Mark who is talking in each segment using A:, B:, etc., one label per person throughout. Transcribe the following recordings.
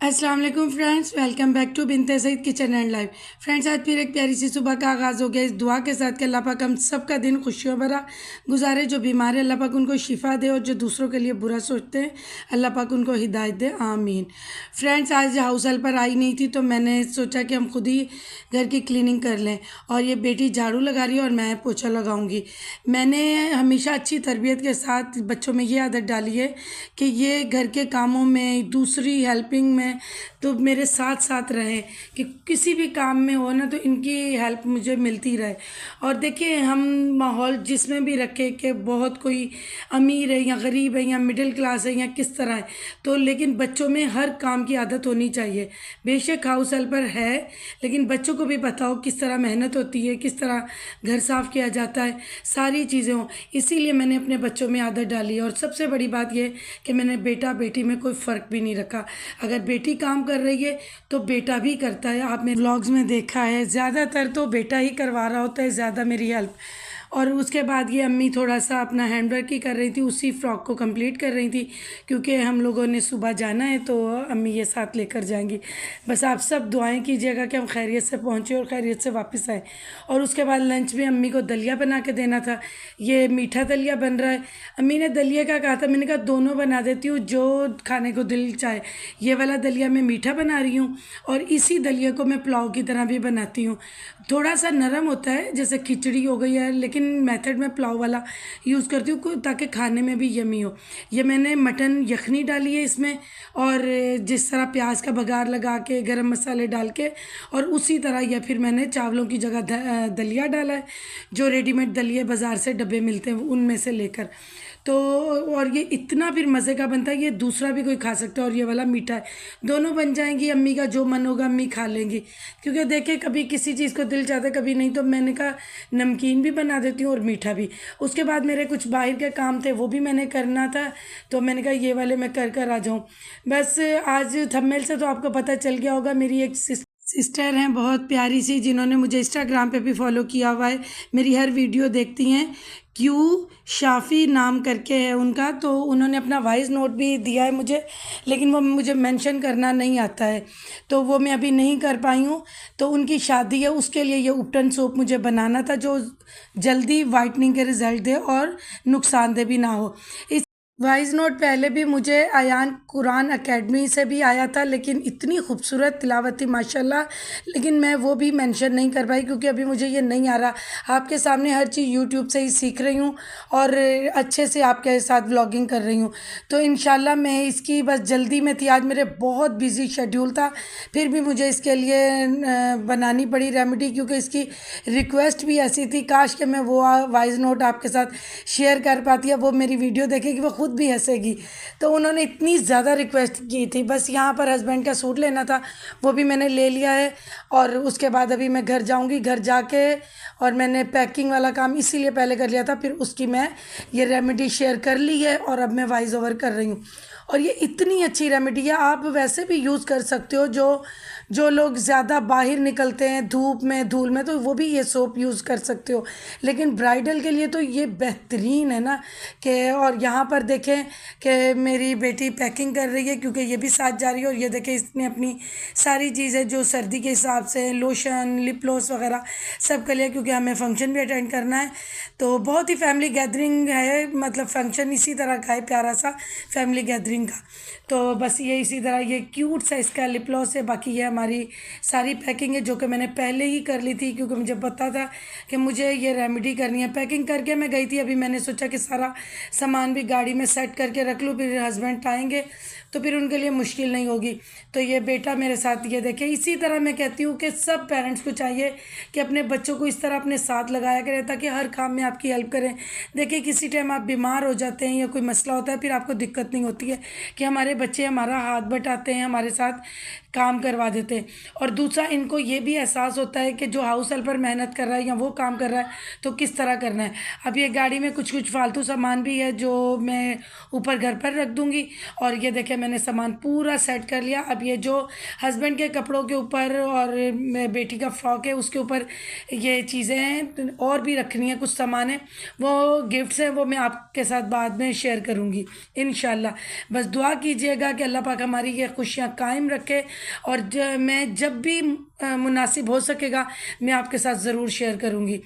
A: अस्सलाम वालेकुम friends, welcome back to Binte Saeed kitchen and life. Friends, आज फिर एक प्यारी सी सुबह का आगाज़ हो गया इस दुआ के साथ कि अल्लाह पाक हम सब का दिन खुशियों भरा गुजारे। जो बीमार है अल्लाह पाक उनको शिफा दे और जो दूसरों के लिए बुरा सोचते हैं अल्लाह पाक उनको हिदायत दे, आमीन। फ्रेंड्स, आज हाउस हेल्पर आई नहीं थी तो मैंने सोचा कि हम खुद ही घर की क्लीनिंग कर लें। और ये बेटी झाड़ू लगा रही है और मैं पोछा लगाऊंगी। मैंने हमेशा अच्छी तरबियत के साथ बच्चों में ये आदत डाली है कि ये घर के कामों में, दूसरी हेल्पिंग में तो मेरे साथ साथ रहें, कि किसी भी काम में हो ना तो इनकी हेल्प मुझे मिलती रहे। और देखिए, हम माहौल जिसमें भी रखें कि बहुत कोई अमीर है या गरीब है या मिडिल क्लास है या किस तरह है, तो लेकिन बच्चों में हर काम की आदत होनी चाहिए। बेशक हाउस हेल्पर है, लेकिन बच्चों को भी बताओ किस तरह मेहनत होती है, किस तरह घर साफ़ किया जाता है, सारी चीज़ें हों। इसीलिए मैंने अपने बच्चों में आदत डाली है। और सबसे बड़ी बात यह कि मैंने बेटा बेटी में कोई फ़र्क भी नहीं रखा। अगर बेटी काम कर रही है तो बेटा भी करता है। आप मेरे व्लॉग्स में देखा है, ज़्यादातर तो बेटा ही करवा रहा होता है ज़्यादा मेरी हेल्प। और उसके बाद ये अम्मी थोड़ा सा अपना हैंडवर्क ही कर रही थी, उसी फ्रॉक को कंप्लीट कर रही थी, क्योंकि हम लोगों ने सुबह जाना है तो अम्मी ये साथ लेकर जाएंगी। बस आप सब दुआएं कीजिएगा कि हम खैरियत से पहुँचे और खैरियत से वापस आए। और उसके बाद लंच में अम्मी को दलिया बना के देना था। ये मीठा दलिया बन रहा है। अम्मी ने दलिया का कहा था, मैंने कहा दोनों बना देती हूँ, जो खाने को दिल चाहे। ये वाला दलिया मैं मीठा बना रही हूँ और इसी दलिया को मैं पुलाव की तरह भी बनाती हूँ। थोड़ा सा नरम होता है जैसे खिचड़ी हो गई है, लेकिन मेथड में पुलाव वाला यूज़ करती हूँ ताकि खाने में भी यमी हो। ये मैंने मटन यखनी डाली है इसमें, और जिस तरह प्याज का बघार लगा के गरम मसाले डाल के, और उसी तरह या फिर मैंने चावलों की जगह दलिया डाला है, जो रेडीमेड दलिया बाज़ार से डब्बे मिलते हैं उनमें से लेकर। तो और ये इतना फिर मज़े का बनता है, ये दूसरा भी कोई खा सकता है और ये वाला मीठा है। दोनों बन जाएंगी, अम्मी का जो मन होगा अम्मी खा लेंगी। क्योंकि देखिए, कभी किसी चीज़ को दिल चाहता है कभी नहीं, तो मैंने कहा नमकीन भी बना देती हूँ और मीठा भी। उसके बाद मेरे कुछ बाहर के काम थे वो भी मैंने करना था, तो मैंने कहा ये वाले मैं कर कर आ जाऊँ। बस आज थंबनेल से तो आपको पता चल गया होगा, मेरी एक सिस्टर हैं बहुत प्यारी सी, जिन्होंने मुझे इंस्टाग्राम पे भी फॉलो किया हुआ है, मेरी हर वीडियो देखती हैं। क्यू शाफ़ी नाम करके है उनका, तो उन्होंने अपना वॉइस नोट भी दिया है मुझे, लेकिन वो मुझे मेंशन करना नहीं आता है, तो वो मैं अभी नहीं कर पाई हूँ। तो उनकी शादी है, उसके लिए ये उपटन सोप मुझे बनाना था जो जल्दी वाइटनिंग के रिज़ल्ट दे और नुकसानदेह भी ना हो। इस वॉइस नोट पहले भी मुझे अयान कुरान एकेडमी से भी आया था, लेकिन इतनी खूबसूरत तिलावत थी माशाल्लाह, लेकिन मैं वो भी मेंशन नहीं कर पाई क्योंकि अभी मुझे ये नहीं आ रहा। आपके सामने हर चीज़ यूट्यूब से ही सीख रही हूँ और अच्छे से आपके साथ व्लॉगिंग कर रही हूँ। तो इंशाल्लाह मैं इसकी बस जल्दी में थी, आज मेरे बहुत बिजी शेड्यूल था, फिर भी मुझे इसके लिए बनानी पड़ी रेमेडी, क्योंकि इसकी रिक्वेस्ट भी ऐसी थी, काश कि मैं वो वॉइस नोट आपके साथ शेयर कर पाती। है वो मेरी वीडियो देखेगी वो खुद भी हंसेगी। तो उन्होंने इतनी ज़्यादा रिक्वेस्ट की थी। बस यहाँ पर हस्बैंड का सूट लेना था, वो भी मैंने ले लिया है। और उसके बाद अभी मैं घर जाऊँगी, घर जाके और मैंने पैकिंग वाला काम इसीलिए पहले कर लिया था, फिर उसकी मैं ये रेमेडी शेयर कर ली है और अब मैं वॉइस ओवर कर रही हूँ। और ये इतनी अच्छी रेमेडी है, आप वैसे भी यूज़ कर सकते हो। जो जो लोग ज़्यादा बाहर निकलते हैं धूप में धूल में, तो वो भी ये सोप यूज़ कर सकते हो, लेकिन ब्राइडल के लिए तो ये बेहतरीन है ना। कि और यहाँ पर देखें कि मेरी बेटी पैकिंग कर रही है, क्योंकि ये भी साथ जा रही है। और ये देखें, इसने अपनी सारी चीज़ें जो सर्दी के हिसाब से लोशन लिप ग्लॉस वगैरह सब कर लिया, क्योंकि हमें फंक्शन भी अटेंड करना है। तो बहुत ही फैमिली गैदरिंग है, मतलब फंक्शन इसी तरह का है, प्यारा सा फैमिली गैदरिंग का। तो बस ये इसी तरह ये क्यूट सा इसका लिप ग्लॉस है। बाकी ये हमारी सारी पैकिंग है जो कि मैंने पहले ही कर ली थी, क्योंकि मुझे पता था कि मुझे ये रेमेडी करनी है। पैकिंग करके मैं गई थी, अभी मैंने सोचा कि सारा सामान भी गाड़ी में सेट करके रख लूँ, फिर हस्बैंड आएंगे तो फिर उनके लिए मुश्किल नहीं होगी। तो ये बेटा मेरे साथ, ये देखे, इसी तरह मैं कहती हूँ कि सब पेरेंट्स को चाहिए कि अपने बच्चों को इस तरह अपने साथ लगाया करें, ताकि हर काम में आपकी हेल्प करें। देखिए, किसी टाइम आप बीमार हो जाते हैं या कोई मसला होता है, फिर आपको दिक्कत नहीं होती है कि हमारे बच्चे हमारा हाथ बटाते हैं, हमारे साथ काम करवा देते हैं। और दूसरा, इनको ये भी एहसास होता है कि जो हाउस हेल्पर मेहनत कर रहा है या वो काम कर रहा है तो किस तरह करना है। अब ये गाड़ी में कुछ कुछ फालतू सामान भी है जो मैं ऊपर घर पर रख दूँगी। और ये देखें, मैंने सामान पूरा सेट कर लिया। अब ये जो हस्बैंड के कपड़ों के ऊपर और बेटी का फ्रॉक है उसके ऊपर ये चीज़ें हैं, और भी रखनी है, कुछ सामान है, वो गिफ्ट्स हैं, वो मैं आपके साथ बाद में शेयर करूँगी इंशाल्लाह। बस दुआ कीजिएगा कि अल्लाह पाक हमारी ये खुशियाँ कायम रखे। और मैं जब भी मुनासिब हो सकेगा मैं आपके साथ ज़रूर शेयर करूँगी।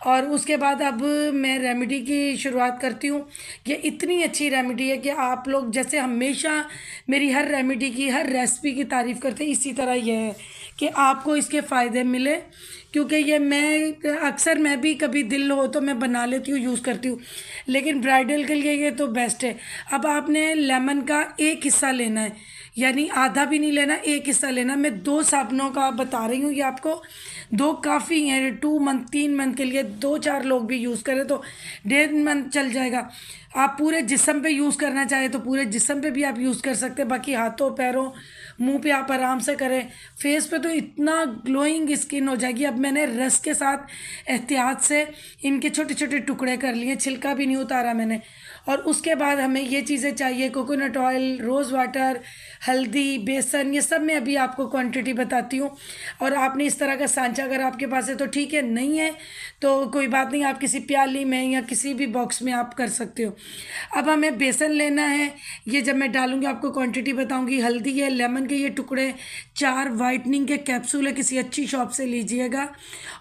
A: और उसके बाद अब मैं रेमेडी की शुरुआत करती हूँ। ये इतनी अच्छी रेमेडी है कि आप लोग जैसे हमेशा मेरी हर रेमेडी की, हर रेसिपी की तारीफ़ करते हैं, इसी तरह यह है कि आपको इसके फ़ायदे मिले। क्योंकि ये मैं अक्सर, मैं भी कभी दिल हो तो मैं बना लेती हूँ, यूज़ करती हूँ, लेकिन ब्राइडल के लिए ये तो बेस्ट है। अब आपने लेमन का एक हिस्सा लेना है, यानी आधा भी नहीं लेना, एक हिस्सा लेना। मैं 2 साबुनों का बता रही हूँ, ये आपको 2 काफ़ी हैं, 2 मंथ 3 मंथ के लिए। 2-4 लोग भी यूज़ करें तो 1.5 मंथ चल जाएगा। आप पूरे जिस्म पे यूज़ करना चाहें तो पूरे जिस्म पे भी आप यूज़ कर सकते हैं, बाकी हाथों पैरों मुंह पे आप आराम से करें। फेस पे तो इतना ग्लोइंग स्किन हो जाएगी। अब मैंने रस के साथ एहतियात से इनके छोटे छोटे टुकड़े कर लिए, छिलका भी नहीं उतारा मैंने। और उसके बाद हमें ये चीज़ें चाहिए, कोकोनट ऑयल, रोज़ वाटर, हल्दी, बेसन, ये सब मैं अभी आपको क्वांटिटी बताती हूँ। और आपने इस तरह का सांचा अगर आपके पास है तो ठीक है, नहीं है तो कोई बात नहीं, आप किसी प्याली में या किसी भी बॉक्स में आप कर सकते हो। अब हमें बेसन लेना है, ये जब मैं डालूंगी आपको क्वांटिटी बताऊंगी। हल्दी है, लेमन के ये टुकड़े, 4 वाइटनिंग के कैप्सूल है, किसी अच्छी शॉप से लीजिएगा।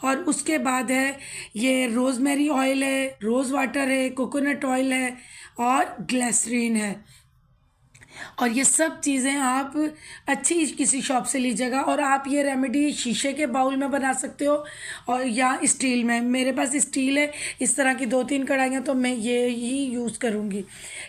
A: और उसके बाद है ये रोज़मेरी ऑयल है, रोज़ वाटर है, कोकोनट ऑयल है और ग्लिसरीन है। और ये सब चीज़ें आप अच्छी किसी शॉप से लीजिएगा। और आप ये रेमेडी शीशे के बाउल में बना सकते हो और या स्टील में। मेरे पास स्टील है, इस तरह की 2-3 कढ़ाइयाँ, तो मैं ये ही यूज़ करूँगी।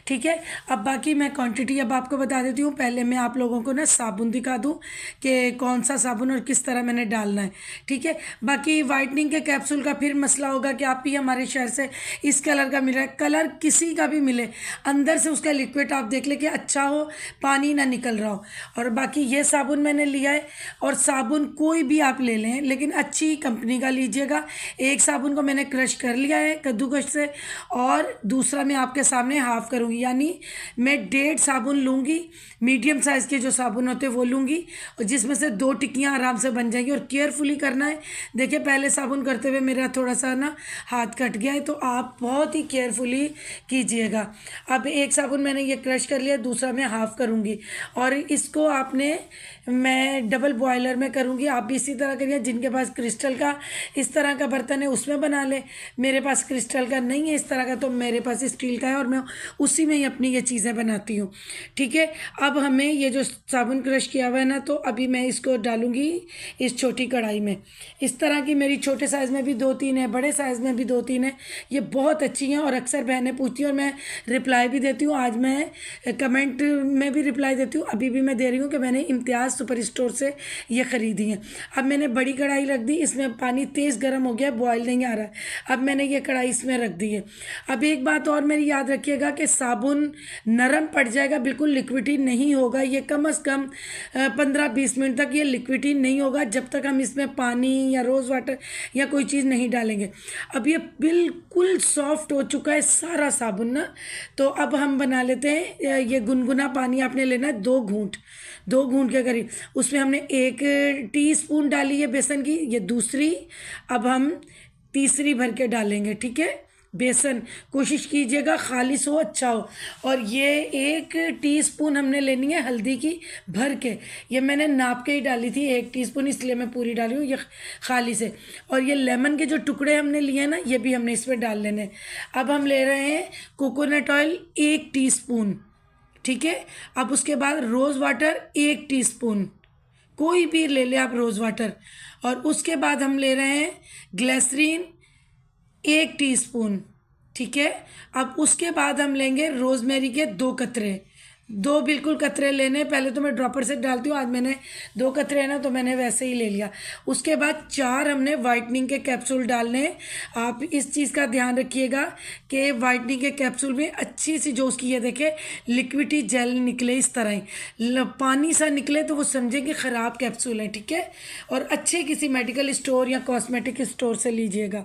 A: ठीक है, अब बाकी मैं क्वांटिटी अब आपको बता देती हूँ। पहले मैं आप लोगों को ना साबुन दिखा दूँ कि कौन सा साबुन और किस तरह मैंने डालना है। ठीक है, बाकी वाइटनिंग के कैप्सूल का फिर मसला होगा कि आप भी हमारे शहर से इस कलर का मिल रहा है, कलर किसी का भी मिले, अंदर से उसका लिक्विड आप देख ले कि अच्छा हो, पानी ना निकल रहा हो। और बाकी ये साबुन मैंने लिया है, और साबुन कोई भी आप ले लें लेकिन अच्छी कंपनी का लीजिएगा। एक साबुन को मैंने क्रश कर लिया है कद्दूकस से, और दूसरा मैं आपके सामने हाफ करूँगी, यानी मैं 1.5 साबुन लूँगी, मीडियम साइज़ के जो साबुन होते हैं वो लूँगी, और जिसमें से 2 टिक्कियाँ आराम से बन जाएंगी। और केयरफुली करना है। देखिए, पहले साबुन करते हुए मेरा थोड़ा सा ना हाथ कट गया है, तो आप बहुत ही केयरफुली कीजिएगा। अब एक साबुन मैंने ये क्रश कर लिया, दूसरा मैं हाफ करूँगी, और इसको आपने, मैं डबल बॉयलर में करूँगी। आप भी इसी तरह करिए। जिनके पास क्रिस्टल का इस तरह का बर्तन है उसमें बना ले, मेरे पास क्रिस्टल का नहीं है इस तरह का, तो मेरे पास स्टील का है, और मैं उसी में ही अपनी ये चीज़ें बनाती हूँ। ठीक है, अब हमें ये जो साबुन क्रश किया हुआ है ना, तो अभी मैं इसको डालूँगी इस छोटी कढ़ाई में। इस तरह की मेरी छोटे साइज़ में भी 2-3 है, बड़े साइज़ में भी 2-3 है। ये बहुत अच्छी हैं और अक्सर बहनें पूछती हैं और मैं रिप्लाई भी देती हूँ। आज मैं कमेंट में भी रिप्लाई देती हूँ, अभी भी मैं दे रही हूँ कि मैंने इम्तियाज़ सुपर स्टोर से ये ख़रीदी हैं। अब मैंने बड़ी कढ़ाई रख दी, इसमें पानी तेज़ गर्म हो गया, बॉयल नहीं आ रहा है। अब मैंने ये कढ़ाई इसमें रख दी है। अब एक बात और मेरी याद रखिएगा कि साबुन नरम पड़ जाएगा, बिल्कुल लिक्विडी नहीं होगा। ये कम से कम 15-20 मिनट तक ये लिक्विडी नहीं होगा, जब तक हम इसमें पानी या रोज़ वाटर या कोई चीज़ नहीं डालेंगे। अब ये बिल्कुल सॉफ्ट हो चुका है सारा साबुन ना, तो अब हम बना लेते हैं। ये गुनगुना पानी आपने लेना है, 2 घूंट के करीब। उसमें हमने 1 टीस्पून डाली है बेसन की, ये दूसरी, अब हम तीसरी भर के डालेंगे। ठीक है, बेसन कोशिश कीजिएगा खालिस हो, अच्छा हो। और ये 1 टीस्पून हमने लेनी है हल्दी की भर के, ये मैंने नाप के ही डाली थी 1 टीस्पून, इसलिए मैं पूरी डाली हूँ ये खालिस है। और ये लेमन के जो टुकड़े हमने लिए हैं ना, ये भी हमने इसमें डाल लेने हैं। अब हम ले रहे हैं कोकोनट ऑयल 1 टीस्पून। ठीक है, अब उसके बाद रोज़ वाटर 1 टीस्पून, कोई भी ले ले आप रोज़ वाटर। और उसके बाद हम ले रहे हैं ग्लिसरीन 1 टीस्पून। ठीक है, अब उसके बाद हम लेंगे रोज़मेरी के 2 कतरे, 2 बिल्कुल कतरे लेने, पहले तो मैं ड्रॉपर से डालती हूँ, आज मैंने 2 कतरे हैं ना तो मैंने वैसे ही ले लिया। उसके बाद 4 हमने वाइटनिंग के कैप्सूल डालने हैं। आप इस चीज़ का ध्यान रखिएगा कि वाइटनिंग के कैप्सूल में अच्छी सी जो उसकी ये देखे लिक्विडी जेल निकले, इस तरह ही पानी सा निकले तो वो समझे कि ख़राब कैप्सूल है, ठीक है। और अच्छे किसी मेडिकल स्टोर या कॉस्मेटिक स्टोर से लीजिएगा।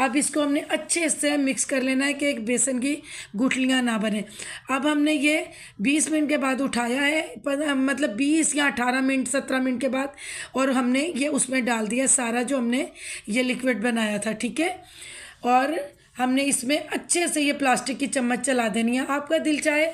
A: अब इसको हमने अच्छे से मिक्स कर लेना है कि एक बेसन की गुठलियाँ ना बने। अब हमने ये 20 मिनट के बाद उठाया है, मतलब 20 या 18 मिनट 17 मिनट के बाद, और हमने ये उसमें डाल दिया सारा जो हमने ये लिक्विड बनाया था, ठीक है। और हमने इसमें अच्छे से ये प्लास्टिक की चम्मच चला देनी है। आपका दिल चाहे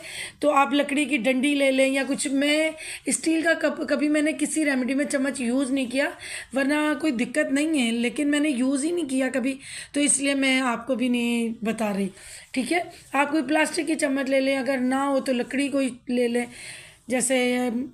A: तो आप लकड़ी की डंडी ले लें या कुछ। मैं स्टील का कप कभी मैंने किसी रेमेडी में चम्मच यूज़ नहीं किया, वरना कोई दिक्कत नहीं है, लेकिन मैंने यूज़ ही नहीं किया कभी, तो इसलिए मैं आपको भी नहीं बता रही, ठीक है। आप कोई प्लास्टिक की चम्मच ले लें, अगर ना हो तो लकड़ी कोई ले लें, जैसे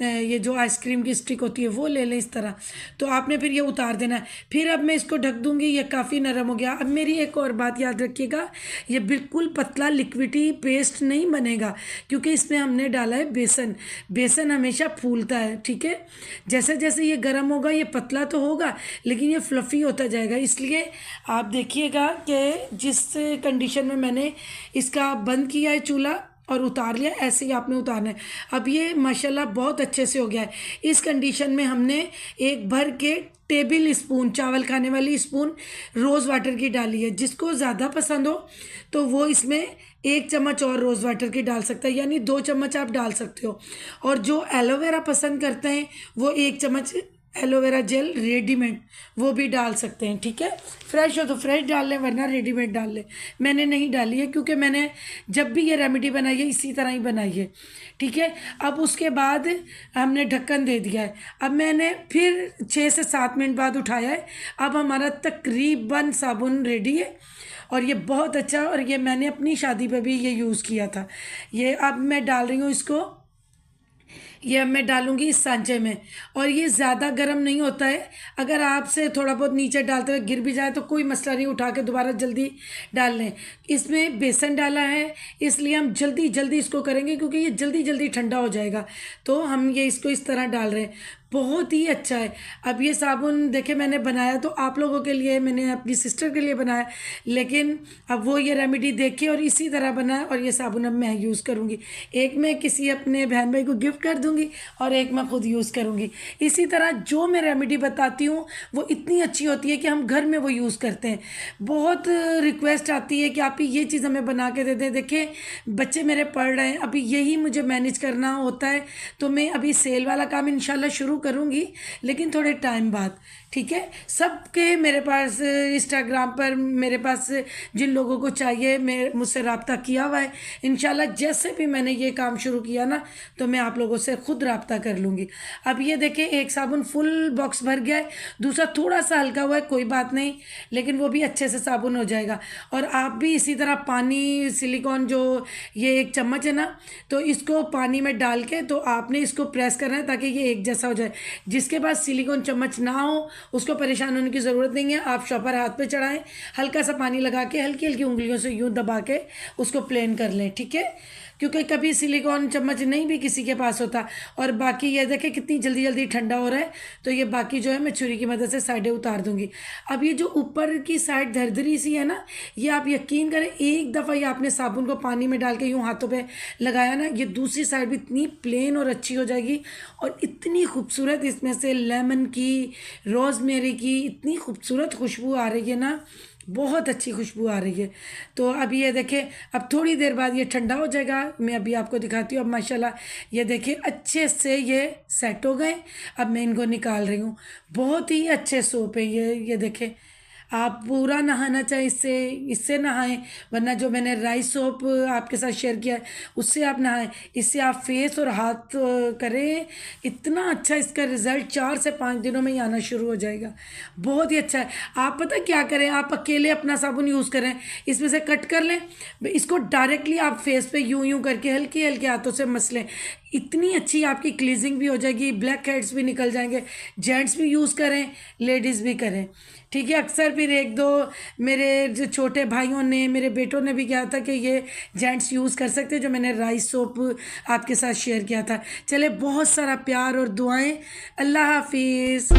A: ये जो आइसक्रीम की स्टिक होती है वो ले लें, इस तरह। तो आपने फिर ये उतार देना है। फिर अब मैं इसको ढक दूंगी, ये काफ़ी नरम हो गया। अब मेरी एक और बात याद रखिएगा, ये बिल्कुल पतला लिक्विडी पेस्ट नहीं बनेगा, क्योंकि इसमें हमने डाला है बेसन। बेसन हमेशा फूलता है, ठीक है। जैसे जैसे ये गर्म होगा ये पतला तो होगा, लेकिन ये फ्लफ़ी होता जाएगा। इसलिए आप देखिएगा कि जिस कंडीशन में मैंने इसका बंद किया है चूल्हा और उतार लिया, ऐसे ही आपने उतारना है। अब ये माशाल्लाह बहुत अच्छे से हो गया है। इस कंडीशन में हमने एक भर के टेबल स्पून, चावल खाने वाली स्पून रोज़ वाटर की डाली है। जिसको ज़्यादा पसंद हो तो वो इसमें 1 चम्मच और रोज़ वाटर की डाल सकता है, यानी 2 चम्मच आप डाल सकते हो। और जो एलोवेरा पसंद करते हैं वो 1 चम्मच एलोवेरा जेल रेडीमेड वो भी डाल सकते हैं, ठीक है। फ्रेश हो तो फ्रेश डाल लें, वरना रेडीमेड डाल लें। मैंने नहीं डाली है क्योंकि मैंने जब भी ये रेमेडी बनाई है इसी तरह ही बनाई है, ठीक है। अब उसके बाद हमने ढक्कन दे दिया है। अब मैंने फिर 6 से 7 मिनट बाद उठाया है। अब हमारा तकरीबन साबुन रेडी है, और ये बहुत अच्छा, और ये मैंने अपनी शादी पे भी ये यूज़ किया था। ये अब मैं डाल रही हूँ इसको, ये अब मैं डालूंगी इस सांचे में। और ये ज़्यादा गर्म नहीं होता है, अगर आपसे थोड़ा बहुत नीचे डालते हुए गिर भी जाए तो कोई मसला नहीं, उठा के दोबारा जल्दी डाल लें। इसमें बेसन डाला है इसलिए हम जल्दी जल्दी इसको करेंगे, क्योंकि ये जल्दी जल्दी ठंडा हो जाएगा। तो हम ये इसको इस तरह डाल रहे हैं, बहुत ही अच्छा है। अब ये साबुन देखे मैंने बनाया तो आप लोगों के लिए, मैंने अपनी सिस्टर के लिए बनाया, लेकिन अब वो ये रेमेडी देखे और इसी तरह बनाया, और ये साबुन अब मैं यूज़ करूँगी। एक मैं किसी अपने बहन भाई को गिफ्ट कर दूँगी और एक मैं खुद यूज़ करूँगी। इसी तरह जो मैं रेमेडी बताती हूँ वो इतनी अच्छी होती है कि हम घर में वो यूज़ करते हैं। बहुत रिक्वेस्ट आती है कि आप ही ये चीज़ हमें बना के दे दें। देखिए बच्चे मेरे पढ़ रहे हैं, अभी यही मुझे मैनेज करना होता है, तो मैं अभी सेल वाला काम इंशाल्लाह शुरू करूँगी, लेकिन थोड़े टाइम बाद, ठीक है। सबके मेरे पास इंस्टाग्राम पर मेरे पास जिन लोगों को चाहिए मुझसे रब्ता किया हुआ है। इंशाल्लाह जैसे भी मैंने ये काम शुरू किया ना तो मैं आप लोगों से खुद रब्ता कर लूँगी। अब ये देखिए एक साबुन फुल बॉक्स भर गया है, दूसरा थोड़ा सा हल्का हुआ है, कोई बात नहीं, लेकिन वो भी अच्छे से साबुन हो जाएगा। और आप भी इसी तरह पानी, सिलिकॉन जो ये 1 चम्मच है ना, तो इसको पानी में डाल के तो आपने इसको प्रेस करना है ताकि ये एक जैसा हो जाए। जिसके पास सिलिकॉन चम्मच ना हो उसको परेशान होने की ज़रूरत नहीं है, आप शॉपर हाथ पे चढ़ाएं, हल्का सा पानी लगा के हल्की हल्की उंगलियों से यूँ दबा के उसको प्लेन कर लें, ठीक है। क्योंकि कभी सिलिकॉन चम्मच नहीं भी किसी के पास होता। और बाकी ये देखें कितनी जल्दी जल्दी ठंडा हो रहा है, तो ये बाकी जो है मैं छुरी की मदद से साइडें उतार दूंगी। अब ये जो ऊपर की साइड दरदरी सी है ना, ये आप यकीन करें एक दफ़ा ये आपने साबुन को पानी में डाल के यूँ हाथों पे लगाया ना, ये दूसरी साइड भी इतनी प्लेन और अच्छी हो जाएगी। और इतनी खूबसूरत इसमें से लेमन की, रोज़मेरी की इतनी खूबसूरत खुशबू आ रही है ना, बहुत अच्छी खुशबू आ रही है। तो अभी ये देखें, अब थोड़ी देर बाद ये ठंडा हो जाएगा, मैं अभी आपको दिखाती हूँ। अब माशाल्लाह ये देखिए अच्छे से ये सेट हो गए। अब मैं इनको निकाल रही हूँ, बहुत ही अच्छे सोप है ये देखें। आप पूरा नहाना चाहे इससे नहाएं, वरना जो मैंने राइस सोप आपके साथ शेयर किया है उससे आप नहाएं। इससे आप फेस और हाथ करें, इतना अच्छा इसका रिज़ल्ट 4 से 5 दिनों में ही आना शुरू हो जाएगा। बहुत ही अच्छा है। आप पता क्या करें, आप अकेले अपना साबुन यूज़ करें, इसमें से कट कर लें, इसको डायरेक्टली आप फेस पे यूं यूं करके हल्के हल्के हाथों से मस लें। इतनी अच्छी आपकी क्लीजिंग भी हो जाएगी, ब्लैक हेड्स भी निकल जाएंगे। जेंट्स भी यूज़ करें, लेडीज़ भी करें, ठीक है। अक्सर फिर एक दो मेरे जो छोटे भाइयों ने, मेरे बेटों ने भी कहा था कि ये जेंट्स यूज़ कर सकते हैं, जो मैंने राइस सोप आपके साथ शेयर किया था। चले, बहुत सारा प्यार और दुआएं। अल्लाह हाफिज़।